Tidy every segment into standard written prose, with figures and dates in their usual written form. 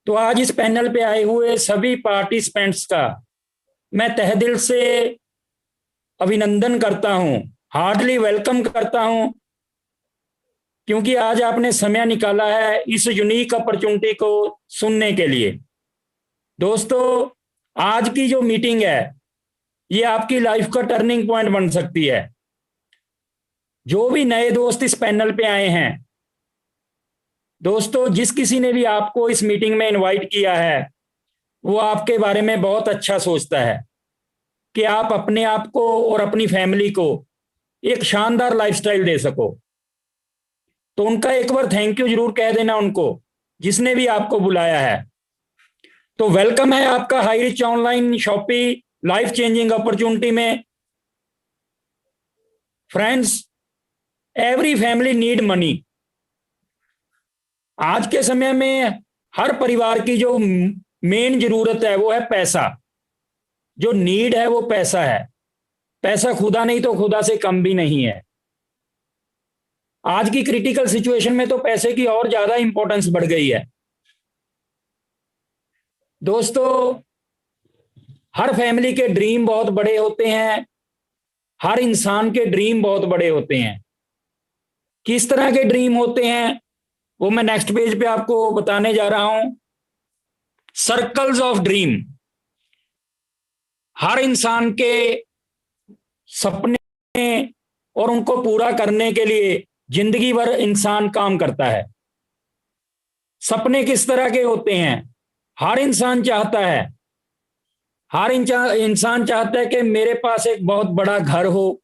तो आज इस पैनल पे आए हुए सभी पार्टिसिपेंट्स का मैं तहे दिल से अभिनंदन करता हूं, हार्डली वेलकम करता हूं, क्योंकि आज आपने समय निकाला है इस यूनिक अपॉर्चुनिटी को सुनने के लिए। दोस्तों, आज की जो मीटिंग है ये आपकी लाइफ का टर्निंग पॉइंट बन सकती है। जो भी नए दोस्त इस पैनल पे आए हैं, दोस्तों जिस किसी ने भी आपको इस मीटिंग में इनवाइट किया है वो आपके बारे में बहुत अच्छा सोचता है कि आप अपने आप को और अपनी फैमिली को एक शानदार लाइफस्टाइल दे सको। तो उनका एक बार थैंक यू जरूर कह देना उनको, जिसने भी आपको बुलाया है। तो वेलकम है आपका high rich online shoppy life changing opportunity में। Friends, every family need money. आज के समय में हर परिवार की जो मेन जरूरत है वो है पैसा। जो नीड है वो पैसा है। पैसा खुदा नहीं तो खुदा से कम भी नहीं है। आज की क्रिटिकल सिचुएशन में तो पैसे की और ज्यादा इंपॉर्टेंस बढ़ गई है। दोस्तों, हर फैमिली के ड्रीम बहुत बड़े होते हैं। हर इंसान के ड्रीम बहुत बड़े होते हैं। किस तरह के ड्रीम होते हैं वो मैं नेक्स्ट पेज पे आपको बताने जा रहा हूं। Circles of dream. हर इंसान के सपने और उनको पूरा करने के लिए जिंदगी भर इंसान काम करता है। सपने किस तरह के होते हैं? हर इंसान चाहता है, हर इंसान चाहता है कि मेरे पास एक बहुत बड़ा घर हो,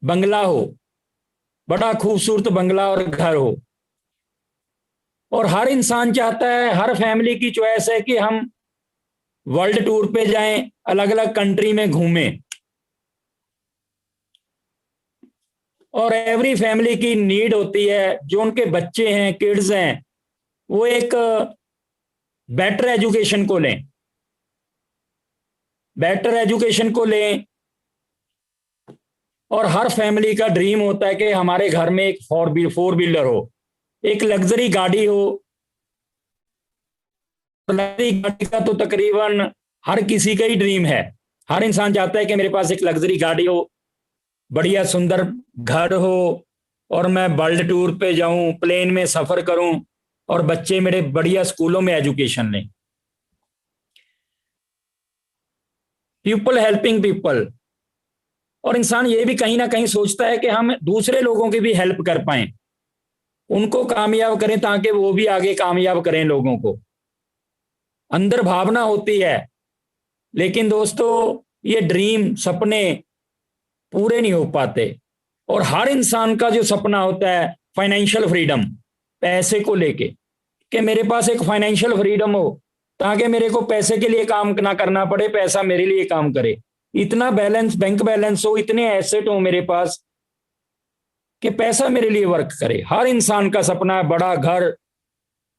बंगला हो, बड़ा खूबसूरत बंगला और घर हो। और हर इंसान चाहता है, हर फैमिली की चॉइस है कि हम वर्ल्ड टूर पे जाएं, अलग अलग कंट्री में घूमें। और एवरी फैमिली की नीड होती है, जो उनके बच्चे हैं, किड्स हैं, वो एक बेटर एजुकेशन को लें, बेटर एजुकेशन को लें। और हर फैमिली का ड्रीम होता है कि हमारे घर में एक फोर व्हीलर हो, एक लग्जरी गाड़ी हो। लग्जरी गाड़ी का तो तकरीबन हर किसी का ही ड्रीम है। हर इंसान चाहता है कि मेरे पास एक लग्जरी गाड़ी हो, बढ़िया सुंदर घर हो, और मैं वर्ल्ड टूर पे जाऊं, प्लेन में सफर करूं, और बच्चे मेरे बढ़िया स्कूलों में एजुकेशन लें। People helping people. और इंसान ये भी कहीं ना कहीं सोचता है कि हम दूसरे लोगों की भी हेल्प कर पाएं, उनको कामयाब करें ताकि वो भी आगे कामयाब करें लोगों को। अंदर भावना होती है। लेकिन दोस्तों, ये ड्रीम, सपने पूरे नहीं हो पाते। और हर इंसान का जो सपना होता है फाइनेंशियल फ्रीडम, पैसे को लेके, कि मेरे पास एक फाइनेंशियल फ्रीडम हो ताकि मेरे को पैसे के लिए काम ना करना पड़े, पैसा मेरे लिए काम करे। इतना बैलेंस, बैंक बैलेंस हो, इतने एसेट हो मेरे पास कि पैसा मेरे लिए वर्क करे। हर इंसान का सपना है बड़ा घर,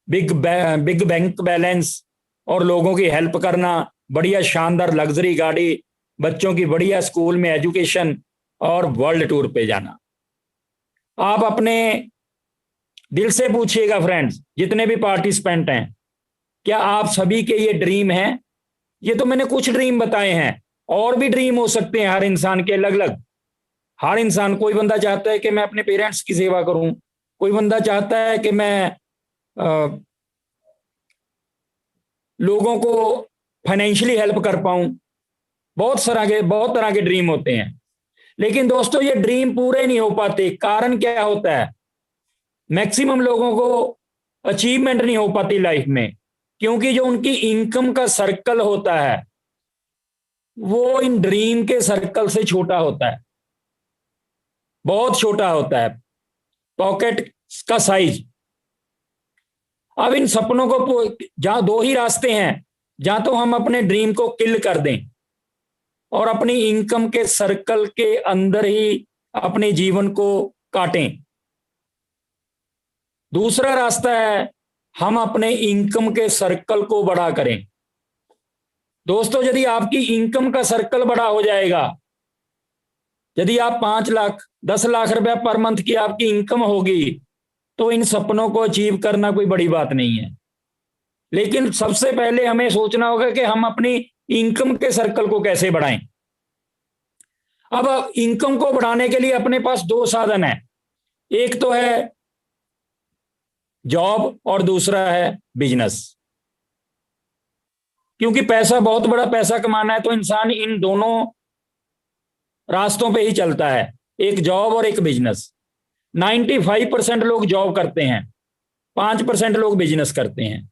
बिग बैंक बैलेंस, और लोगों की हेल्प करना, बढ़िया शानदार लग्जरी गाड़ी, बच्चों की बढ़िया स्कूल में एजुकेशन, और वर्ल्ड टूर पे जाना। आप अपने दिल से पूछिएगा फ्रेंड्स, जितने भी पार्टिसिपेंट हैं, क्या आप सभी के ये ड्रीम हैं? ये तो मैंने कुछ ड्रीम बताए हैं, और भी ड्रीम हो सकते हैं हर इंसान के अलग अलग। हर इंसान, कोई बंदा चाहता है कि मैं अपने पेरेंट्स की सेवा करूं, कोई बंदा चाहता है कि मैं लोगों को फाइनेंशियली हेल्प कर पाऊं। बहुत तरह के ड्रीम होते हैं। लेकिन दोस्तों, ये ड्रीम पूरे नहीं हो पाते। कारण क्या होता है? मैक्सिमम लोगों को अचीवमेंट नहीं हो पाती लाइफ में, क्योंकि जो उनकी इनकम का सर्कल होता है वो इन ड्रीम के सर्कल से छोटा होता है, बहुत छोटा होता है, पॉकेट का साइज। अब इन सपनों को, जहां दो ही रास्ते हैं, जहां तो हम अपने ड्रीम को किल कर दें और अपनी इनकम के सर्कल के अंदर ही अपने जीवन को काटें। दूसरा रास्ता है हम अपने इनकम के सर्कल को बड़ा करें। दोस्तों, यदि आपकी इनकम का सर्कल बड़ा हो जाएगा, यदि आप 5 लाख 10 लाख रुपया पर मंथ की आपकी इनकम होगी, तो इन सपनों को अचीव करना कोई बड़ी बात नहीं है। लेकिन सबसे पहले हमें सोचना होगा कि हम अपनी इनकम के सर्कल को कैसे बढ़ाएं। अब इनकम को बढ़ाने के लिए अपने पास दो साधन है, एक तो है जॉब और दूसरा है बिजनेस। क्योंकि पैसा, बहुत बड़ा पैसा कमाना है तो इंसान इन दोनों रास्तों पे ही चलता है, एक जॉब और एक बिजनेस। 95% लोग जॉब करते हैं, 5% लोग बिजनेस करते हैं।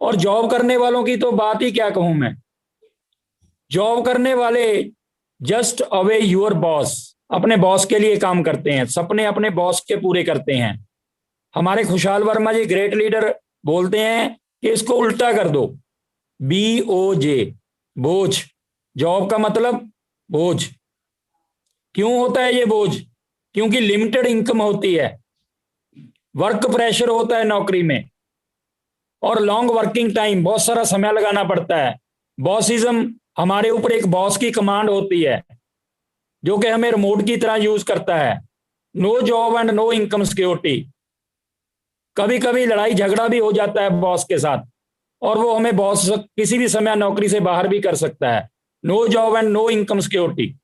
और जॉब करने वालों की तो बात ही क्या कहूं मैं। जॉब करने वाले जस्ट अवे योर बॉस, अपने बॉस के लिए काम करते हैं, सपने अपने बॉस के पूरे करते हैं। हमारे खुशहाल वर्मा जी ग्रेट लीडर बोलते हैं कि इसको उल्टा कर दो, BOJ, बोझ। जॉब का मतलब बोझ। क्यों होता है ये बोझ? क्योंकि लिमिटेड इनकम होती है, वर्क प्रेशर होता है नौकरी में, और लॉन्ग वर्किंग टाइम, बहुत सारा समय लगाना पड़ता है। बॉसिज्म, हमारे ऊपर एक बॉस की कमांड होती है जो कि हमें रिमोट की तरह यूज करता है। No job and no income security. कभी कभी लड़ाई झगड़ा भी हो जाता है बॉस के साथ, और वो हमें बॉस किसी भी समय नौकरी से बाहर भी कर सकता है। No job and no income security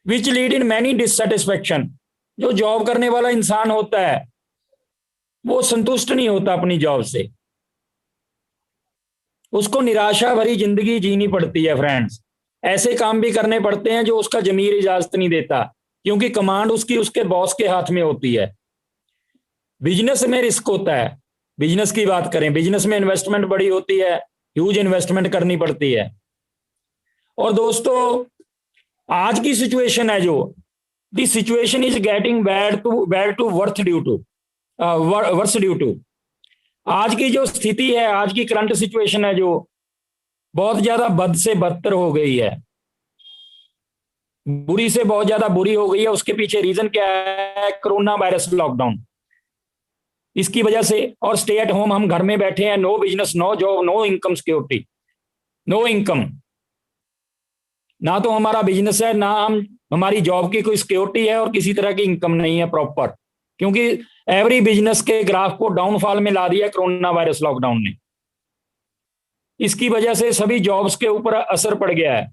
which lead in many dissatisfaction. जो जॉब करने वाला इंसान होता है वो संतुष्ट नहीं होता अपनी जॉब से, उसको निराशा भरी जिंदगी जीनी पड़ती है फ्रेंड्स। ऐसे काम भी करने पड़ते हैं जो उसका जमीर इजाजत नहीं देता, क्योंकि कमांड उसकी उसके बॉस के हाथ में होती है। बिजनेस में रिस्क होता है। बिजनेस की बात करें, बिजनेस में इन्वेस्टमेंट बड़ी होती है, ह्यूज इन्वेस्टमेंट करनी पड़ती है। और दोस्तों, आज की सिचुएशन है जो, the situation is getting bad to worth due to worse due to. आज की जो स्थिति है, आज की करंट सिचुएशन है जो बहुत ज्यादा बद से बदतर हो गई है, बुरी से बहुत ज्यादा बुरी हो गई है। उसके पीछे रीजन क्या है? कोरोना वायरस लॉकडाउन, इसकी वजह से। और स्टे एट होम, हम घर में बैठे हैं, no business, no job, no income security, no income. ना तो हमारा बिजनेस है, ना हम हमारी जॉब की कोई सिक्योरिटी है, और किसी तरह की इनकम नहीं है प्रॉपर, क्योंकि एवरी बिजनेस के ग्राफ को डाउनफॉल में ला दिया कोरोना वायरस लॉकडाउन ने। इसकी वजह से सभी जॉब्स के ऊपर असर पड़ गया है।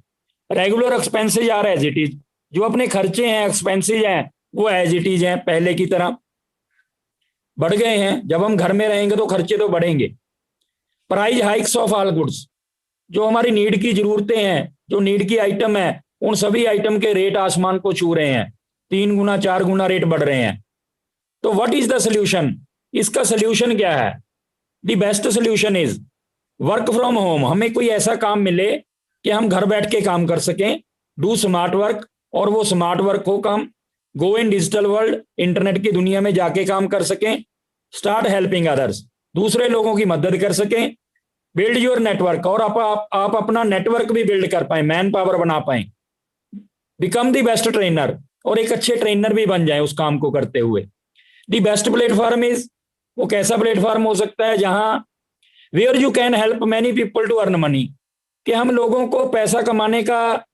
Regular expenses are as it is, जो अपने खर्चे हैं, एक्सपेंसेज हैं, वो एज इट इज हैं, पहले की तरह बढ़ गए हैं। जब हम घर में रहेंगे तो खर्चे तो बढ़ेंगे। Price hikes of all goods, जो हमारी नीड की जरूरतें हैं, जो नीड की आइटम है, उन सभी आइटम के रेट आसमान को छू रहे हैं, 3 गुना 4 गुना रेट बढ़ रहे हैं। तो व्हाट इज द सोल्यूशन? इसका सोल्यूशन क्या है? The best solution is work from home. हमें कोई ऐसा काम मिले कि हम घर बैठ के काम कर सकें, डू स्मार्ट वर्क। और वो स्मार्ट वर्क हो काम, गो इन डिजिटल वर्ल्ड, इंटरनेट की दुनिया में जाके काम कर सकें। स्टार्ट हेल्पिंग अदर्स, दूसरे लोगों की मदद कर सकें। बिल्ड योर नेटवर्क, और आप अपना नेटवर्क भी बिल्ड कर पाए, मैन पावर बना पाए। बिकम द बेस्ट ट्रेनर, और एक अच्छे ट्रेनर भी बन जाए उस काम को करते हुए। द बेस्ट प्लेटफॉर्म इज, वो कैसा प्लेटफॉर्म हो सकता है? जहां where you can help many people to earn money, कि हम लोगों को पैसा कमाने का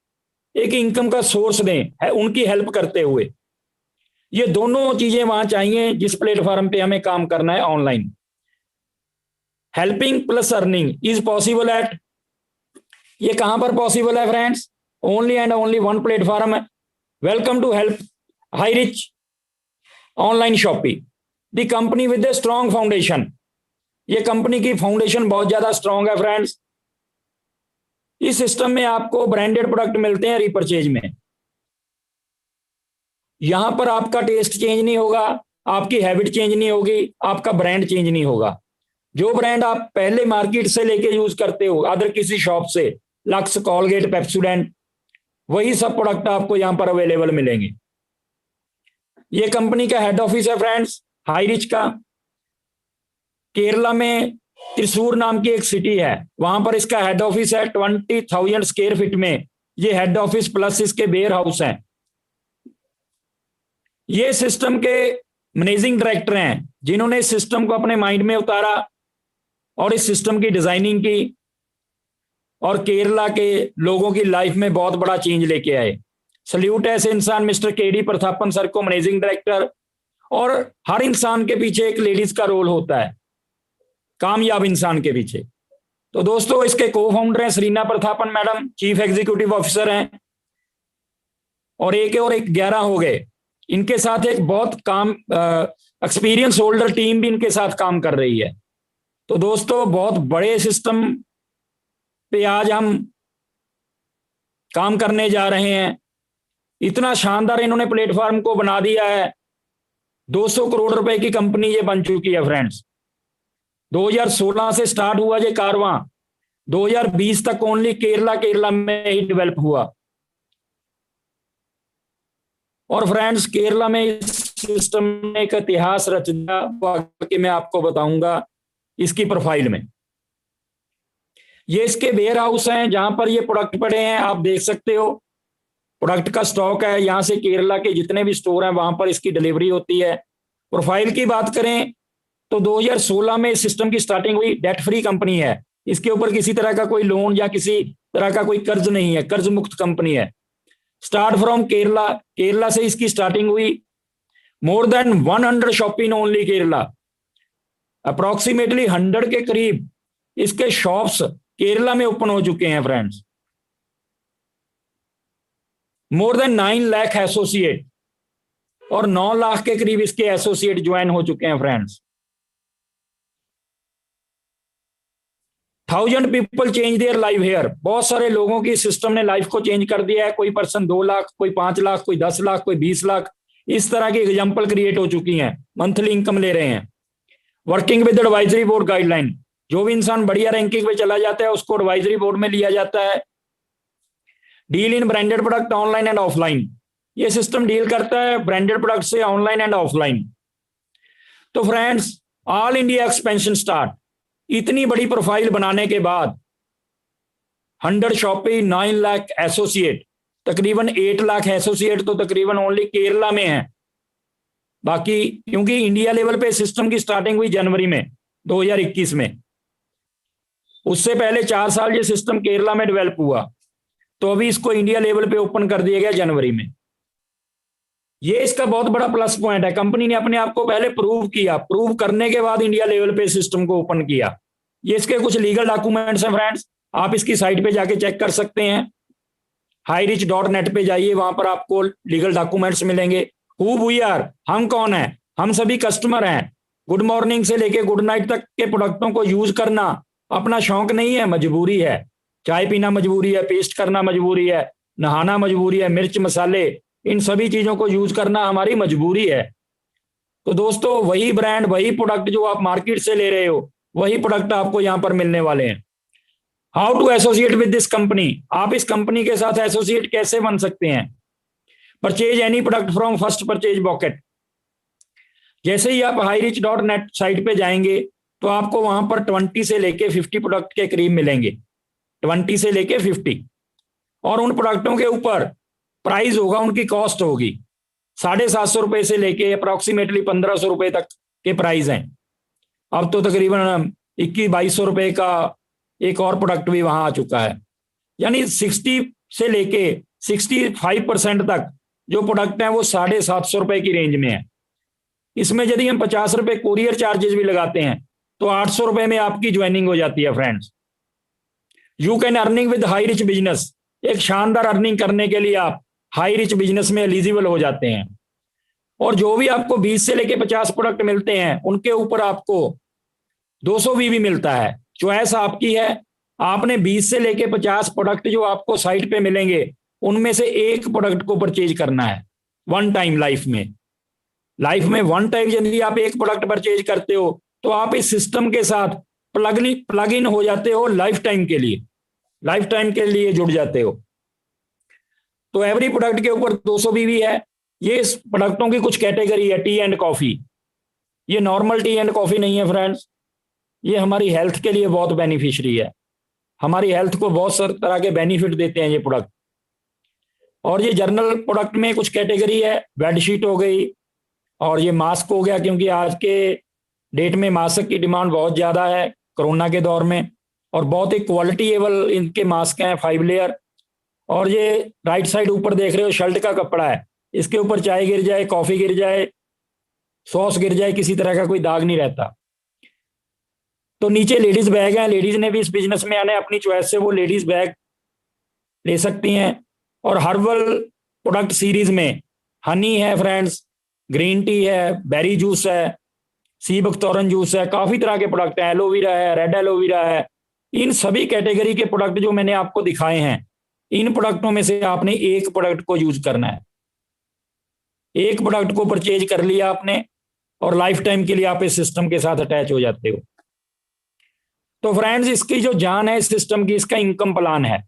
एक इनकम का सोर्स दें, है उनकी हेल्प करते हुए। ये दोनों चीजें वहां चाहिए जिस प्लेटफॉर्म पे हमें काम करना है online. Helping plus earning is possible at, ये कहां पर पॉसिबल है friends? Only and only one platform है। Welcome to help high rich online shopping, the company with a strong foundation. ये कंपनी की फाउंडेशन बहुत ज्यादा स्ट्रॉन्ग है फ्रेंड्स। इस सिस्टम में आपको ब्रांडेड प्रोडक्ट मिलते हैं रिपर्चेज में। यहां पर आपका टेस्ट चेंज नहीं होगा, आपकी हैबिट चेंज नहीं होगी, आपका ब्रांड चेंज नहीं होगा। जो ब्रांड आप पहले मार्केट से लेके यूज करते हो, अदर किसी शॉप से, लक्स, कॉलगेट, पेप्सोडेंट, वही सब प्रोडक्ट आपको यहां पर अवेलेबल मिलेंगे। ये कंपनी का हेड ऑफिस है फ्रेंड्स, हाई रिच का। केरला में त्रिशूर नाम की एक सिटी है, वहां पर इसका हेड ऑफिस है। 20,000 स्क्वायर फीट में ये हेड ऑफिस प्लस इसके वेयर हाउस हैं। ये सिस्टम के मैनेजिंग डायरेक्टर हैं जिन्होंने इस सिस्टम को अपने माइंड में उतारा और इस सिस्टम की डिजाइनिंग की, और केरला के लोगों की लाइफ में बहुत बड़ा चेंज लेके आए। सल्यूट है ऐसे इंसान मिस्टर केडी प्रतापन सर को, मैनेजिंग डायरेक्टर। और हर इंसान के पीछे एक लेडीज का रोल होता है। कामयाब इंसान के पीछे। तो दोस्तों इसके को फाउंडर हैं Sareena Prathapan madam, chief executive officer हैं, और एक 11 हो गए। इनके साथ एक बहुत काम एक्सपीरियंस होल्डर टीम भी इनके साथ काम कर रही है। तो दोस्तों बहुत बड़े सिस्टम पे आज हम काम करने जा रहे हैं। इतना शानदार इन्होंने प्लेटफॉर्म को बना दिया है। 200 करोड़ रुपए की कंपनी ये बन चुकी है फ्रेंड्स। 2016 से स्टार्ट हुआ ये कारवां, 2020 तक ओनली केरला में ही डेवलप हुआ। और फ्रेंड्स केरला में इस सिस्टम ने एक इतिहास रच दिया कि मैं आपको बताऊंगा इसकी प्रोफाइल में। ये इसके वेयर हाउस हैं जहां पर ये प्रोडक्ट पड़े हैं, आप देख सकते हो। प्रोडक्ट का स्टॉक है, यहां से केरला के जितने भी स्टोर हैं वहां पर इसकी डिलीवरी होती है। प्रोफाइल की बात करें तो 2016 में इस सिस्टम की स्टार्टिंग हुई। डेट फ्री कंपनी है, इसके ऊपर किसी तरह का कोई लोन या किसी तरह का कोई कर्ज नहीं है, कर्ज मुक्त कंपनी है। स्टार्ट फ्रॉम केरला, केरला से इसकी स्टार्टिंग हुई। More than 100 shop in only Kerala, approximately 100 के करीब इसके शॉप्स केरला में ओपन हो चुके हैं friends. More than 9 lakh associate, और 9 लाख के करीब इसके एसोसिएट ज्वाइन हो चुके हैं friends. 1000 people change their life hair, बहुत सारे लोगों की सिस्टम ने लाइफ को चेंज कर दिया है। कोई पर्सन 2 लाख, कोई 5 लाख, कोई 10 लाख, कोई 20 लाख, इस तरह की एग्जाम्पल क्रिएट हो चुकी हैं, मंथली इनकम ले रहे हैं। Working with advisory board guideline, जो भी इंसान बढ़िया रैंकिंग पे चला जाता है उसको एडवाइजरी बोर्ड में लिया जाता है। Deal in branded product online and offline, ये सिस्टम डील करता है ब्रांडेड प्रोडक्ट से ऑनलाइन एंड ऑफलाइन। तो friends all India expansion start, इतनी बड़ी प्रोफाइल बनाने के बाद 100 शॉपी, 9 लाख एसोसिएट, तकरीबन 8 लाख एसोसिएट तो तकरीबन ओनली केरला में है। बाकी क्योंकि इंडिया लेवल पे सिस्टम की स्टार्टिंग हुई जनवरी में 2021 में, उससे पहले 4 साल ये सिस्टम केरला में डेवलप हुआ, तो अभी इसको इंडिया लेवल पे ओपन कर दिया गया जनवरी में। ये इसका बहुत बड़ा प्लस पॉइंट है। कंपनी ने अपने आप को पहले प्रूव किया, प्रूव करने के बाद इंडिया लेवल पे सिस्टम को ओपन किया। ये इसके कुछ लीगल डॉक्यूमेंट्स हैं फ्रेंड्स, आप इसकी साइट पे जाके चेक कर सकते हैं। hirich.net पे जाइए, वहां पर आपको लीगल डॉक्यूमेंट्स मिलेंगे। हु वी आर, हम कौन है, हम सभी कस्टमर हैं। गुड मॉर्निंग से लेके गुड नाइट तक के प्रोडक्टों को यूज करना अपना शौक नहीं है, मजबूरी है। चाय पीना मजबूरी है, पेस्ट करना मजबूरी है, नहाना मजबूरी है, मिर्च मसाले इन सभी चीजों को यूज करना हमारी मजबूरी है। तो दोस्तों वही ब्रांड, वही प्रोडक्ट जो आप मार्केट से ले रहे हो, वही प्रोडक्ट आपको यहां पर मिलने वाले हैं। How to associate with this company, आप इस कंपनी के साथ एसोसिएट कैसे बन सकते हैं। Purchase any product from first purchase bouquet, जैसे ही आप hirich.net साइट पे जाएंगे तो आपको वहां पर 20 से लेके 50 प्रोडक्ट के करीब मिलेंगे, 20 से लेके 50। और उन प्रोडक्टों के ऊपर प्राइस होगा, उनकी कॉस्ट होगी 750 रुपए से लेके अप्रोक्सीमेटली 1500 रुपए तक के प्राइस हैं। अब तो तकरीबन 21-2200 रुपए का एक और प्रोडक्ट भी वहां आ चुका है। यानी 60 से लेके 65% तक जो प्रोडक्ट हैं वो 750 रुपए की रेंज में है। इसमें यदि हम 50 रुपए कोरियर चार्जेस भी लगाते हैं तो 800 रुपए में आपकी ज्वाइनिंग हो जाती है friends. You can earning with high rich business, एक शानदार अर्निंग करने के लिए आप हाई रिच बिजनेस में एलिजिबल हो जाते हैं। और जो भी आपको 20 से लेके 50 प्रोडक्ट मिलते हैं उनके ऊपर आपको 200 भी मिलता है। चॉइस आपकी है, आपने 20 से लेके 50 प्रोडक्ट जो आपको साइट पे मिलेंगे उनमें से एक प्रोडक्ट को परचेज करना है वन टाइम। लाइफ में वन टाइम यदि आप एक प्रोडक्ट परचेज करते हो तो आप इस सिस्टम के साथ प्लग इन हो जाते हो, लाइफ टाइम के लिए जुड़ जाते हो। तो एवरी प्रोडक्ट के ऊपर 200 भी है। ये इस प्रोडक्टों की कुछ कैटेगरी है। टी एंड कॉफी, ये नॉर्मल टी एंड कॉफी नहीं है फ्रेंड्स, ये हमारी हेल्थ के लिए बहुत बेनिफिशियरी है, हमारी हेल्थ को बहुत सारे तरह के बेनिफिट देते हैं ये प्रोडक्ट। और ये जर्नल प्रोडक्ट में कुछ कैटेगरी है, बेडशीट हो गई और ये मास्क हो गया, क्योंकि आज के डेट में मास्क की डिमांड बहुत ज़्यादा है कोरोना के दौर में, और बहुत ही क्वालिटीएबल इनके मास्क हैं 5 लेयर। और ये राइट साइड ऊपर देख रहे हो शर्ट का कपड़ा है, इसके ऊपर चाय गिर जाए, कॉफ़ी गिर जाए, सॉस गिर जाए, किसी तरह का कोई दाग नहीं रहता। तो नीचे लेडीज बैग है, लेडीज ने भी इस बिजनेस में आने अपनी चॉइस से वो लेडीज बैग ले सकती हैं। और हर्बल प्रोडक्ट सीरीज में हनी है फ्रेंड्स, ग्रीन टी है, बेरी जूस है, सी बख्तौरन जूस है, काफी तरह के प्रोडक्ट है, एलोवेरा है, रेड एलोवेरा है। इन सभी कैटेगरी के प्रोडक्ट जो मैंने आपको दिखाए हैं, इन प्रोडक्टों में से आपने एक प्रोडक्ट को यूज करना है। एक प्रोडक्ट को परचेज कर लिया आपने और लाइफ टाइम के लिए आप इस सिस्टम के साथ अटैच हो जाते हो। तो फ्रेंड्स, इसकी जो जान है इस सिस्टम की, इसका इनकम प्लान है।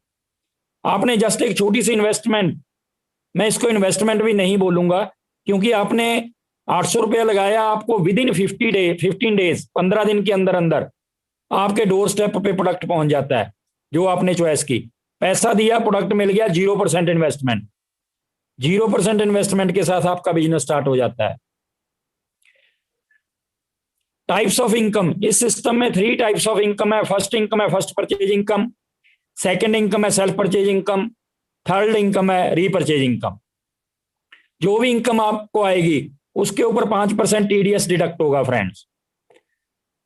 आपने जस्ट एक छोटी सी इन्वेस्टमेंट, मैं इसको इन्वेस्टमेंट भी नहीं बोलूंगा, क्योंकि आपने 800 रुपया लगाया, आपको विद इन 15 डेज 15 दिन के अंदर अंदर आपके डोर स्टेप पे प्रोडक्ट पहुंच जाता है जो आपने चॉइस की। पैसा दिया, प्रोडक्ट मिल गया, 0% इन्वेस्टमेंट। 0% इन्वेस्टमेंट के साथ आपका बिजनेस स्टार्ट हो जाता है। टाइप्स ऑफ इनकम, इस सिस्टम में 3 टाइप्स ऑफ इनकम है। फर्स्ट इनकम है first purchase income, second income है self purchase income, third income है रीपरचेज इनकम। जो भी इनकम आपको आएगी उसके ऊपर 5% टीडीएस डिडक्ट होगा फ्रेंड्स।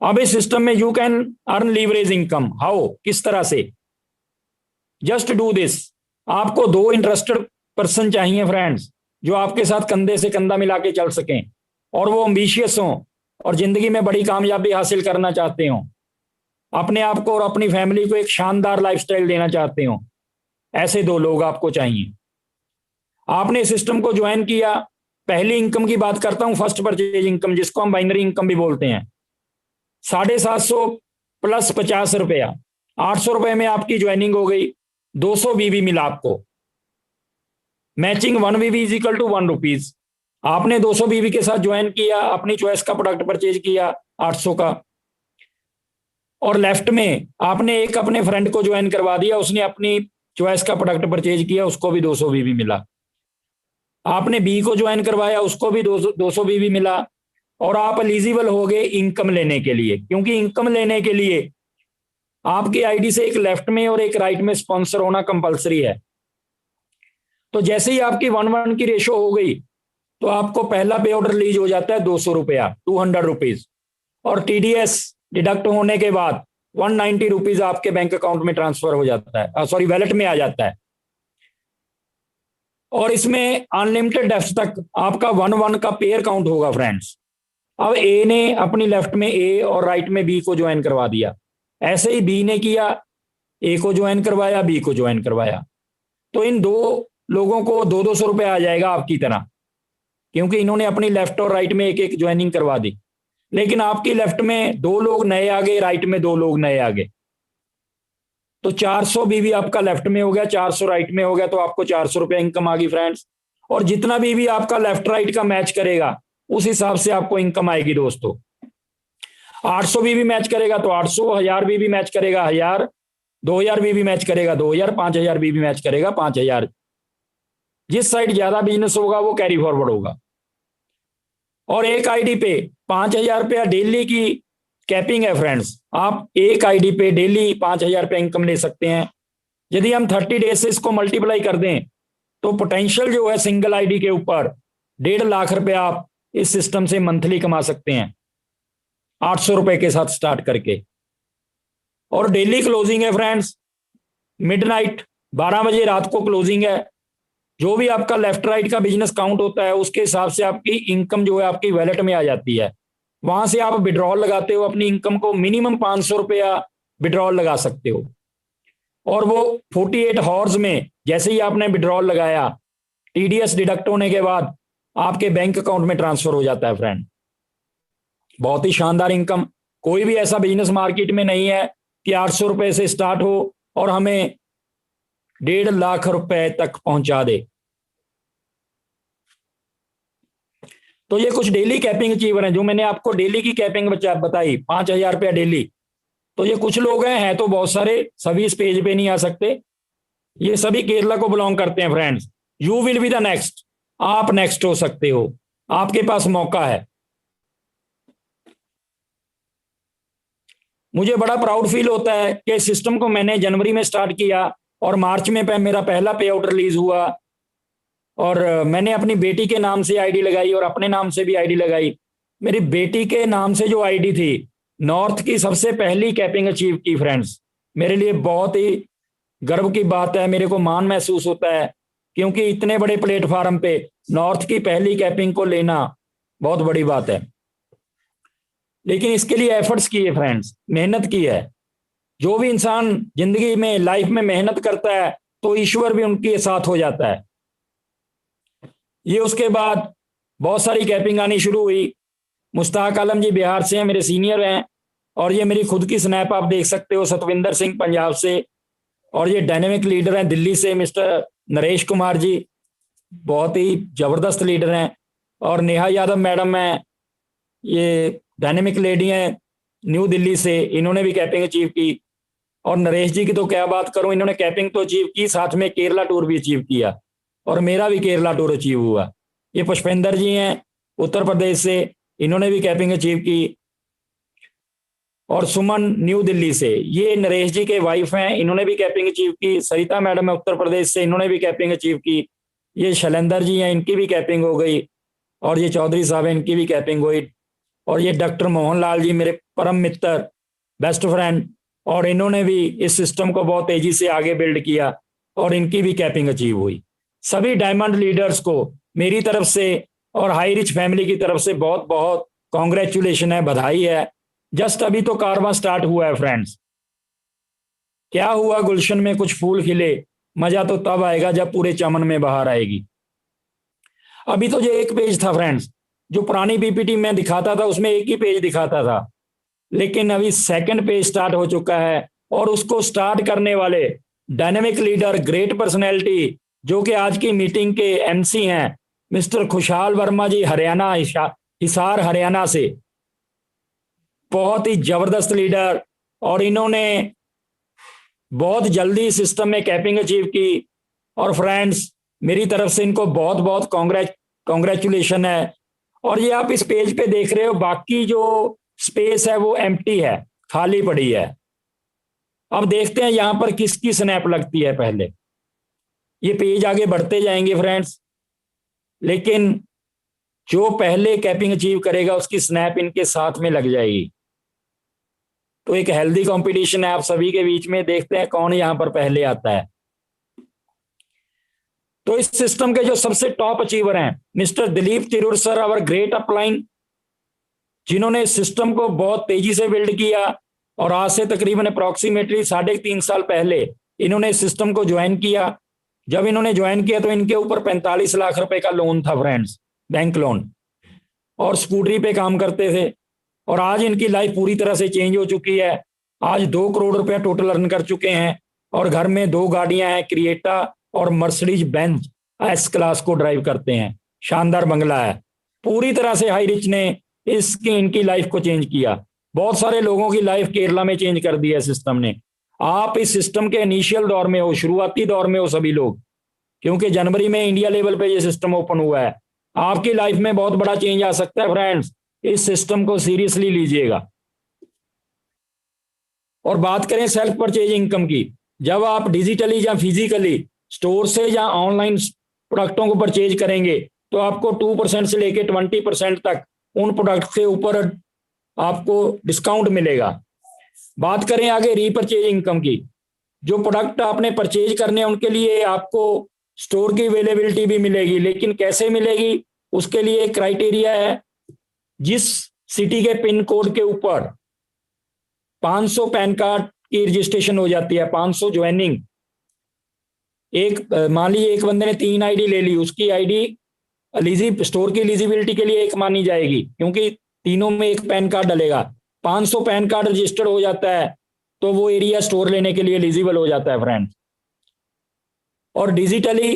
अब इस सिस्टम में you can earn leverage income. How, किस तरह से? Just do this. आपको 2 इंटरेस्टेड पर्सन चाहिए फ्रेंड्स, जो आपके साथ कंधे से कंधा मिला के चल सकें और वो एम्बिशियस हों और जिंदगी में बड़ी कामयाबी हासिल करना चाहते हो, अपने आप को और अपनी फैमिली को एक शानदार लाइफस्टाइल देना चाहते हो। ऐसे 2 लोग आपको चाहिए। आपने सिस्टम को ज्वाइन किया। पहली इनकम की बात करता हूं, फर्स्ट परचेज इनकम, जिसको हम बाइनरी इनकम भी बोलते हैं। 750 प्लस 50 रुपया, 800 रुपए में आपकी ज्वाइनिंग हो गई। 200 बीवी मिला आपको। मैचिंग 1 बीवी इज इक्वल टू 1 रुपीज। आपने 200 बीवी के साथ ज्वाइन किया, अपनी चॉइस का प्रोडक्ट परचेज किया 800 का, और लेफ्ट में आपने एक अपने फ्रेंड को ज्वाइन करवा दिया, उसने अपनी चॉइस का प्रोडक्ट परचेज किया, उसको भी 200 बीवी मिला। आपने बी को ज्वाइन करवाया, उसको भी 200 बीवी मिला, और आप एलिजिबल हो गए इनकम लेने के लिए। क्योंकि इनकम लेने के लिए आपकी आईडी से एक लेफ्ट में और एक राइट में स्पॉन्सर होना कंपलसरी है। तो जैसे ही आपकी 1:1 की रेशो हो गई तो आपको पहला पे ऑर्डर रिलीज हो जाता है 200 रुपया, 200 रुपीज, और टीडीएस डिडक्ट होने के बाद 190 रुपीज आपके बैंक अकाउंट में ट्रांसफर हो जाता है, सॉरी वैलेट में आ जाता है। और इसमें अनलिमिटेड डेप्थ तक आपका 1:1 का पेयर काउंट होगा फ्रेंड्स। अब ए ने अपनी लेफ्ट में ए और राइट में बी को ज्वाइन करवा दिया, ऐसे ही बी ने किया, ए को ज्वाइन करवाया, बी को ज्वाइन करवाया। तो इन 2 लोगों को 200 रुपये आ जाएगा आपकी तरह, क्योंकि इन्होंने अपनी लेफ्ट और राइट में एक एक ज्वाइनिंग करवा दी। लेकिन आपकी लेफ्ट में 2 लोग नए आ गए, राइट में 2 लोग नए आ गए, तो 400 बीवी आपका लेफ्ट में हो गया, 400 राइट में हो गया, तो आपको 400 रुपया इनकम आ गई फ्रेंड्स। और जितना बीवी आपका लेफ्ट राइट का मैच करेगा उस हिसाब से आपको इनकम आएगी दोस्तों। 800 बीवी मैच करेगा तो 800, 1000 बीवी मैच करेगा 1000, 2000 बीवी मैच करेगा 2000, 5000 बीवी मैच करेगा 5000। जिस साइड ज्यादा बिजनेस होगा वो कैरी फॉरवर्ड होगा। और एक आईडी पे 5000 रुपया डेली की कैपिंग है फ्रेंड्स। आप एक आईडी पे डेली 5000 रुपया इनकम ले सकते हैं। यदि हम 30 डेज से इसको मल्टीप्लाई कर दें तो पोटेंशियल जो है सिंगल आईडी के ऊपर 1.5 लाख रुपया आप इस सिस्टम से मंथली कमा सकते हैं, 800 रुपए के साथ स्टार्ट करके। और डेली क्लोजिंग है फ्रेंड्स, मिडनाइट 12 बजे रात को क्लोजिंग है। जो भी आपका लेफ्ट राइट का बिजनेस काउंट होता है उसके हिसाब से आपकी इनकम जो है आपकी वैलेट में आ जाती है। वहां से आप विड्रॉल लगाते हो, अपनी इनकम को मिनिमम 500 रुपया विड्रॉल लगा सकते हो। और वो 48 हॉर्स में जैसे ही आपने विड्रॉल लगाया, टीडीएस डिडक्ट होने के बाद आपके बैंक अकाउंट में ट्रांसफर हो जाता है फ्रेंड। बहुत ही शानदार इनकम। कोई भी ऐसा बिजनेस मार्केट में नहीं है कि 800 रुपए से स्टार्ट हो और हमें 1.5 लाख रुपए तक पहुंचा दे। तो ये कुछ डेली कैपिंग अचीवर हैं जो मैंने आपको डेली की कैपिंग बताई, 5000 रुपया डेली। तो ये कुछ लोग हैं तो बहुत सारे, सभी इस पेज पे नहीं आ सकते। ये सभी केरला को बिलोंग करते हैं friends. You will be the next, आप नेक्स्ट हो सकते हो, आपके पास मौका है। मुझे बड़ा प्राउड फील होता है कि इस सिस्टम को मैंने जनवरी में स्टार्ट किया और मार्च में मेरा पहला पे आउट रिलीज हुआ। और मैंने अपनी बेटी के नाम से आईडी लगाई और अपने नाम से भी आईडी लगाई। मेरी बेटी के नाम से जो आईडी थी नॉर्थ की सबसे पहली कैपिंग अचीव की फ्रेंड्स। मेरे लिए बहुत ही गर्व की बात है, मेरे को मान महसूस होता है, क्योंकि इतने बड़े प्लेटफार्म पे नॉर्थ की पहली कैपिंग को लेना बहुत बड़ी बात है। लेकिन इसके लिए एफर्ट्स किए फ्रेंड्स, मेहनत की है। जो भी इंसान जिंदगी में लाइफ में मेहनत करता है तो ईश्वर भी उनके साथ हो जाता है। ये उसके बाद बहुत सारी कैपिंग आनी शुरू हुई। मुश्ताक आलम जी बिहार से हैं, मेरे सीनियर हैं, और ये मेरी खुद की स्नैप आप देख सकते हो, सतविंदर सिंह पंजाब से, और ये डायनेमिक लीडर हैं दिल्ली से मिस्टर नरेश कुमार जी, बहुत ही जबरदस्त लीडर हैं। और नेहा यादव मैडम हैं, ये डायनेमिक लेडी हैं न्यू दिल्ली से, इन्होंने भी कैपिंग अचीव की। और नरेश जी की तो क्या बात करूं, इन्होंने कैपिंग तो अचीव की, साथ में केरला टूर भी अचीव किया, और मेरा भी केरला टूर अचीव हुआ। ये पुष्पेंद्र जी हैं उत्तर प्रदेश से, इन्होंने भी कैपिंग अचीव की। और सुमन न्यू दिल्ली से, ये नरेश जी के वाइफ हैं, इन्होंने भी कैपिंग अचीव की। सरिता मैडम है उत्तर प्रदेश से, इन्होंने भी कैपिंग अचीव की। ये शैलेंदर जी हैं, इनकी भी कैपिंग हो गई। और ये चौधरी साहब हैं, इनकी भी कैपिंग हुई। और ये डॉक्टर मोहन लाल जी मेरे परम मित्र, बेस्ट फ्रेंड, और इन्होंने भी इस सिस्टम को बहुत तेजी से आगे बिल्ड किया, और इनकी भी कैपिंग अचीव हुई। सभी डायमंड लीडर्स को मेरी तरफ से और हाई रिच फैमिली की तरफ से बहुत बहुत कॉन्ग्रेचुलेशन है, बधाई है। जस्ट अभी तो कारवां स्टार्ट हुआ है फ्रेंड्स। क्या हुआ, गुलशन में कुछ फूल खिले, मजा तो तब आएगा जब पूरे चमन में बहार आएगी। अभी तो ये एक पेज था फ्रेंड्स, जो पुरानी पीपीटी में दिखाता था उसमें एक ही पेज दिखाता था, लेकिन अभी सेकंड पेज स्टार्ट हो चुका है। और उसको स्टार्ट करने वाले डायनेमिक लीडर, ग्रेट पर्सनैलिटी, जो कि आज की मीटिंग के एमसी हैं, मिस्टर खुशहाल वर्मा जी, हरियाणा, हिसार हरियाणा से, बहुत ही जबरदस्त लीडर। और इन्होंने बहुत जल्दी सिस्टम में कैपिंग अचीव की। और फ्रेंड्स, मेरी तरफ से इनको बहुत बहुत कॉन्ग्रेचुलेशन है। और ये आप इस पेज पे देख रहे हो, बाकी जो स्पेस है वो एम्प्टी है, खाली पड़ी है। अब देखते हैं यहां पर किसकी स्नैप लगती है पहले। ये पेज आगे बढ़ते जाएंगे फ्रेंड्स, लेकिन जो पहले कैपिंग अचीव करेगा उसकी स्नैप इनके साथ में लग जाएगी। तो एक हेल्दी कंपटीशन है आप सभी के बीच में, देखते हैं कौन यहां पर पहले आता है। तो इस सिस्टम के जो सबसे टॉप अचीवर हैं, mister Dilip Tirur sir, our great upline, जिन्होंने इस सिस्टम को बहुत तेजी से बिल्ड किया। और आज से तकरीबन अप्रॉक्सीमेटली 3.5 साल पहले इन्होंने इस सिस्टम को ज्वाइन किया। जब इन्होंने ज्वाइन किया तो इनके ऊपर 45 लाख रुपए का लोन था फ्रेंड्स, बैंक लोन, और स्कूटरी पे काम करते थे। और आज इनकी लाइफ पूरी तरह से चेंज हो चुकी है। आज 2 करोड़ रुपया टोटल अर्न कर चुके हैं, और घर में 2 गाड़ियां हैं, क्रिएटा और मर्सिडीज बेंज एस क्लास को ड्राइव करते हैं। शानदार बंगला है। पूरी तरह से हाई रिच ने इनकी लाइफ को चेंज किया। बहुत सारे लोगों की लाइफ केरला में चेंज कर दी है सिस्टम ने। आप इस सिस्टम के इनिशियल दौर में हो, शुरुआती दौर में हो सभी लोग, क्योंकि जनवरी में इंडिया लेवल पे ये सिस्टम ओपन हुआ है। आपकी लाइफ में बहुत बड़ा चेंज आ सकता है फ्रेंड्स, इस सिस्टम को सीरियसली लीजिएगा। और बात करें सेल्फ परचेज इनकम की, जब आप डिजिटली या फिजिकली स्टोर से या ऑनलाइन प्रोडक्टों को परचेज करेंगे तो आपको 2% से लेकर 20% तक उन प्रोडक्ट के ऊपर आपको डिस्काउंट मिलेगा। बात करें आगे रीपरचेज इनकम की, जो प्रोडक्ट आपने परचेज करने हैं उनके लिए आपको स्टोर की अवेलेबिलिटी भी मिलेगी, लेकिन कैसे मिलेगी उसके लिए एक क्राइटेरिया है। जिस सिटी के पिन कोड के ऊपर 500 पैन कार्ड की रजिस्ट्रेशन हो जाती है, 500 ज्वाइनिंग, एक मान लीजिए एक बंदे ने 3 आईडी ले ली, उसकी आईडी स्टोर की एलिजिबिलिटी के लिए एक मानी जाएगी, क्योंकि तीनों में एक पैन कार्ड डलेगा। 500 पैन कार्ड रजिस्टर्ड हो जाता है तो वो एरिया स्टोर लेने के लिए एलिजिबल हो जाता है फ्रेंड। और डिजिटली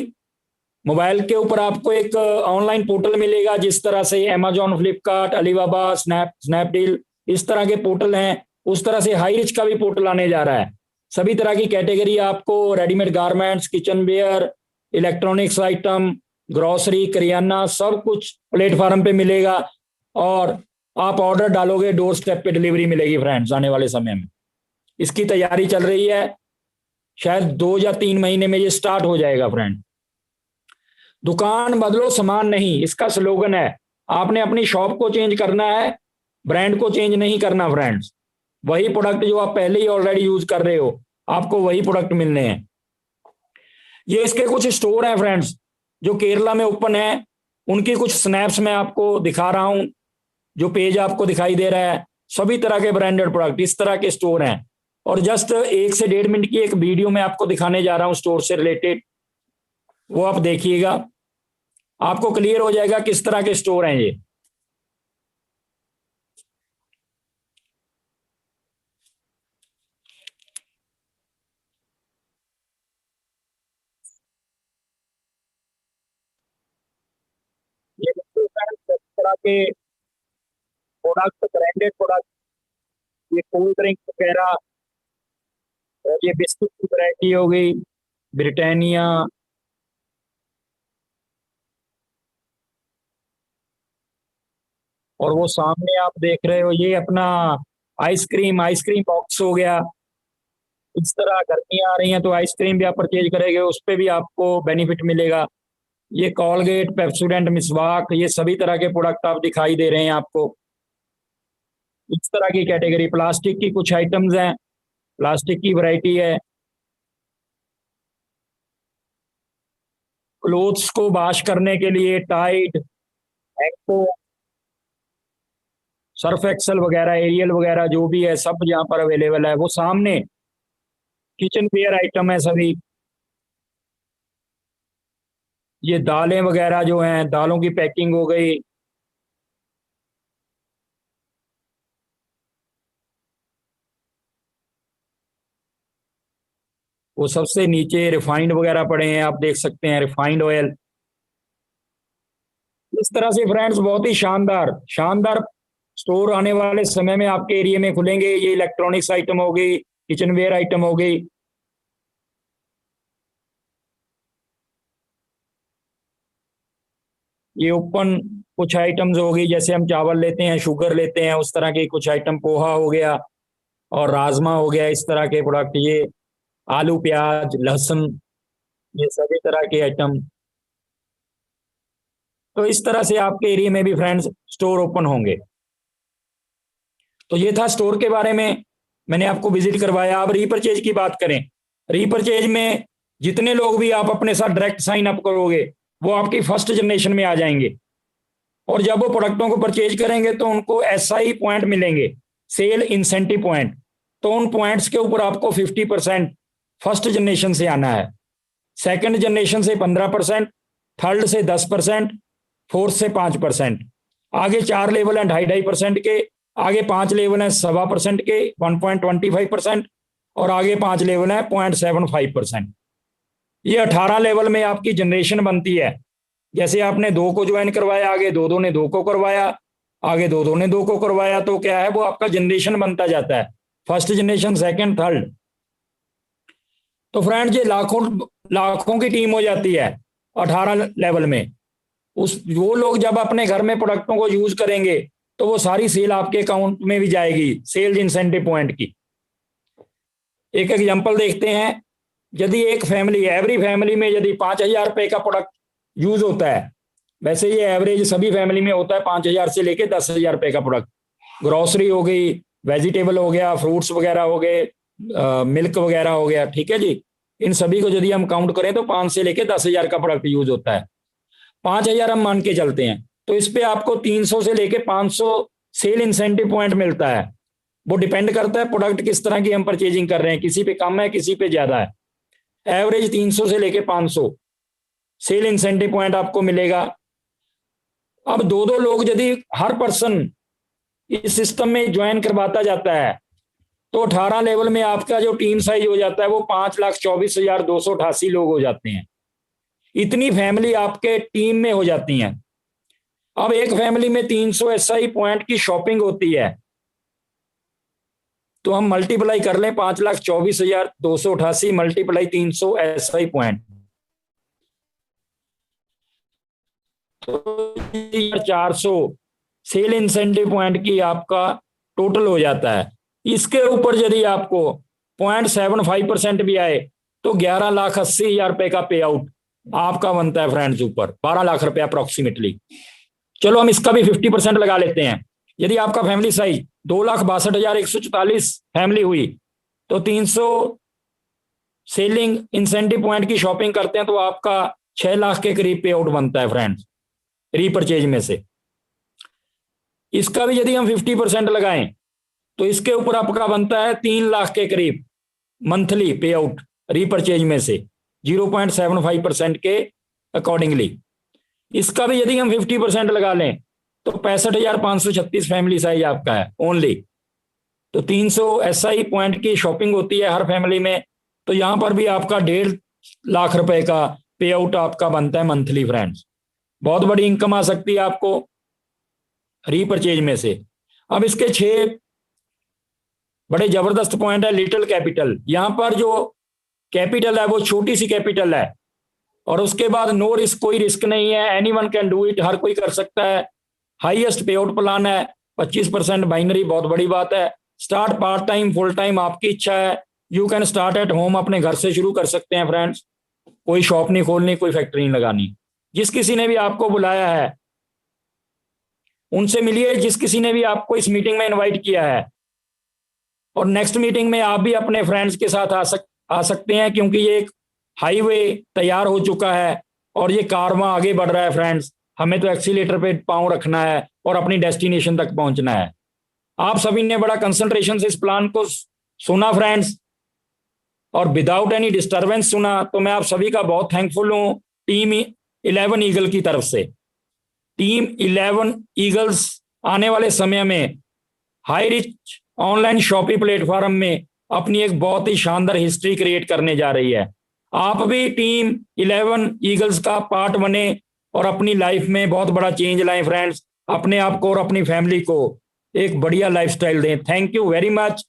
मोबाइल के ऊपर आपको एक ऑनलाइन पोर्टल मिलेगा, जिस तरह से अमेजॉन, फ्लिपकार्ट, अलीबाबा, स्नैपडील, इस तरह के पोर्टल हैं, उस तरह से हाई रिच का भी पोर्टल आने जा रहा है। सभी तरह की कैटेगरी आपको readymade garments, kitchen ware, electronics item, grocery, करियाना, सब कुछ प्लेटफॉर्म पे मिलेगा। और आप ऑर्डर डालोगे, डोर स्टेप पे डिलीवरी मिलेगी फ्रेंड्स आने वाले समय में। इसकी तैयारी चल रही है, शायद 2 या 3 महीने में ये स्टार्ट हो जाएगा फ्रेंड। दुकान बदलो सामान नहीं, इसका स्लोगन है। आपने अपनी शॉप को चेंज करना है ब्रांड को चेंज नहीं करना फ्रेंड्स, वही प्रोडक्ट जो आप पहले ही ऑलरेडी यूज कर रहे हो आपको वही प्रोडक्ट मिलने हैं। ये इसके कुछ स्टोर हैं फ्रेंड्स जो केरला में ओपन है, उनकी कुछ स्नैप्स मैं आपको दिखा रहा हूं। जो पेज आपको दिखाई दे रहा है सभी तरह के ब्रांडेड प्रोडक्ट इस तरह के स्टोर हैं। और जस्ट 1 से 1.5 मिनट की एक वीडियो मैं आपको दिखाने जा रहा हूं स्टोर से रिलेटेड, वो आप देखिएगा, आपको क्लियर हो जाएगा किस तरह के स्टोर हैं ये। ये किस तरह के प्रोडक्ट, ब्रांडेड प्रोडक्ट, ये कोल्ड ड्रिंक वगैरह, और ये बिस्कुट की वैरायटी हो गई, ब्रिटानिया, और वो सामने आप देख रहे हो ये अपना आइसक्रीम, आइसक्रीम बॉक्स हो गया। इस तरह गर्मियाँ आ रही हैं तो आइसक्रीम भी आप परचेज करेंगे उस पर भी आपको बेनिफिट मिलेगा। ये कॉलगेट, पेप्सोडेंट, मिसवाक, ये सभी तरह के प्रोडक्ट आप दिखाई दे रहे हैं आपको। इस तरह की कैटेगरी प्लास्टिक की कुछ आइटम्स हैं, प्लास्टिक की वैरायटी है। क्लोथ्स को वॉश करने के लिए टाइड, एक्को, सर्फ एक्सल वगैरह, एरियल वगैरह जो भी है सब यहाँ पर अवेलेबल है। वो सामने किचन वेयर आइटम है सभी। ये दालें वगैरह जो हैं, दालों की पैकिंग हो गई। वो सबसे नीचे रिफाइंड वगैरह पड़े हैं, आप देख सकते हैं रिफाइंड ऑयल। इस तरह से फ्रेंड्स बहुत ही शानदार शानदार स्टोर आने वाले समय में आपके एरिया में खुलेंगे। ये इलेक्ट्रॉनिक्स आइटम हो गई, किचन वेयर आइटम हो गई। ये ओपन कुछ आइटम्स हो गई, जैसे हम चावल लेते हैं, शुगर लेते हैं, उस तरह के कुछ आइटम, पोहा हो गया और राजमा हो गया, इस तरह के प्रोडक्ट। ये आलू, प्याज, लहसुन, ये सभी तरह के आइटम। तो इस तरह से आपके एरिया में भी फ्रेंड्स स्टोर ओपन होंगे। तो ये था स्टोर के बारे में, मैंने आपको विजिट करवाया। अब रीपरचेज की बात करें, रीपरचेज में जितने लोग भी आप अपने साथ डायरेक्ट साइन अप करोगे वो आपकी फर्स्ट जनरेशन में आ जाएंगे। और जब वो प्रोडक्टों को परचेज करेंगे तो उनको SI पॉइंट मिलेंगे, सेल इंसेंटिव पॉइंट। तो उन पॉइंट्स के ऊपर आपको 50% फर्स्ट जनरेशन से आना है, सेकंड जनरेशन से 15%, थर्ड से 10%, फोर्थ से 5%। आगे 4 लेवल हैं 2.5% के, आगे 5 लेवल हैं 1.25% के 1.25%, और आगे 5 लेवल हैं 0.75%। ये 18 लेवल में आपकी जनरेशन बनती है। जैसे आपने 2 को ज्वाइन करवाया, आगे 2 ने 2 को करवाया, आगे 2 ने 2 को करवाया, तो क्या है वो आपका जनरेशन बनता जाता है, फर्स्ट जनरेशन, सेकंड, थर्ड। तो फ्रेंड्स ये लाखों लाखों की टीम हो जाती है 18 लेवल में। वो लोग जब अपने घर में प्रोडक्टों को यूज करेंगे तो वो सारी सेल आपके अकाउंट में भी जाएगी, सेल्स इंसेंटिव पॉइंट की। एक एग्जांपल देखते हैं। यदि एक फैमिली, एवरी फैमिली में यदि 5,000 रुपए का प्रोडक्ट यूज होता है, वैसे ये एवरेज सभी फैमिली में होता है 5,000 से लेके 10,000 रुपए का प्रोडक्ट। ग्रोसरी हो गई, वेजिटेबल हो गया, फ्रूट्स वगैरह हो गए, मिल्क वगैरह हो गया, ठीक है जी। इन सभी को यदि हम काउंट करें तो 5 से लेके 10,000 का प्रोडक्ट यूज होता है। 5,000 हम मान के चलते हैं, तो इस पे आपको 300 से लेके 500 सेल इंसेंटिव पॉइंट मिलता है। वो डिपेंड करता है प्रोडक्ट किस तरह की हम परचेजिंग कर रहे हैं, किसी पे कम है, किसी पे ज्यादा है। एवरेज 300 से लेके 500 सेल इंसेंटिव पॉइंट आपको मिलेगा। अब 2 लोग यदि हर पर्सन इस सिस्टम में ज्वाइन करवाता जाता है तो 18 लेवल में आपका जो टीम साइज हो जाता है वो 5,24,288 लोग हो जाते हैं। इतनी फैमिली आपके टीम में हो जाती हैं। अब एक फैमिली में 300 SI पॉइंट की शॉपिंग होती है, तो हम मल्टीप्लाई कर लें, 5,24,288 मल्टीप्लाई 300 SI पॉइंट, तो 400 सेल इंसेंटिव पॉइंट की आपका टोटल हो जाता है। इसके ऊपर यदि आपको 0.75% भी आए तो 11,80,000 रुपए का पे आउट आपका बनता है फ्रेंड्स, ऊपर 12 लाख रुपए अप्रोक्सीमेटली। चलो हम इसका भी 50% लगा लेते हैं, यदि आपका फैमिली साइज 2,62,144 फैमिली हुई तो 300 सेलिंग इंसेंटिव पॉइंट की शॉपिंग करते हैं तो आपका 6 लाख के करीब पे आउट बनता है फ्रेंड्स रीपरचेज में से। इसका भी यदि हम 50% लगाएं तो इसके ऊपर आपका बनता है 3 लाख के करीब मंथली पे आउट रीपरचेज में से 0.75% के अकॉर्डिंगली। इसका भी यदि हम 50% लगा लें तो 65,536 फैमिली साइज आपका है ओनली। तो 300 SI पॉइंट की शॉपिंग होती है हर फैमिली में, तो यहां पर भी आपका 1.5 लाख रुपए का पे आउट आपका बनता है मंथली फ्रेंड्स। बहुत बड़ी इनकम आ सकती है आपको रीपरचेज में से। अब इसके 6 बड़े जबरदस्त पॉइंट है। लिटिल कैपिटल, यहां पर जो कैपिटल है वो छोटी सी कैपिटल है, और उसके बाद नो रिस्क, कोई रिस्क नहीं है, एनीवन कैन डू इट, हर कोई कर सकता है। हाईएस्ट पे आउट प्लान है 25% बाइनरी, बहुत बड़ी बात है। Start part time full time आपकी इच्छा है। You can start at home, अपने घर से शुरू कर सकते हैं फ्रेंड्स, कोई शॉप नहीं खोलनी, कोई फैक्ट्री नहीं लगानी। जिस किसी ने भी आपको बुलाया है उनसे मिलिए, जिस किसी ने भी आपको इस मीटिंग में इनवाइट किया है, और नेक्स्ट मीटिंग में आप भी अपने फ्रेंड्स के साथ आ सकते हैं, क्योंकि ये एक हाईवे तैयार हो चुका है और ये कारवां आगे बढ़ रहा है फ्रेंड्स। हमें तो एक्सीलेटर पे पांव रखना है और अपनी डेस्टिनेशन तक पहुंचना है। आप सभी ने बड़ा कंसंट्रेशन से इस प्लान को सुना फ्रेंड्स, और विदाउट एनी डिस्टर्बेंस सुना, तो मैं आप सभी का बहुत थैंकफुल हूं टीम 11 ईगल की तरफ से। टीम 11 ईगल्स आने वाले समय में high rich online shopping platform में अपनी एक बहुत ही शानदार हिस्ट्री क्रिएट करने जा रही है। आप भी टीम 11 ईगल्स का पार्ट बने और अपनी लाइफ में बहुत बड़ा चेंज लाएं फ्रेंड्स, अपने आप को और अपनी फैमिली को एक बढ़िया लाइफस्टाइल दें। Thank you very much.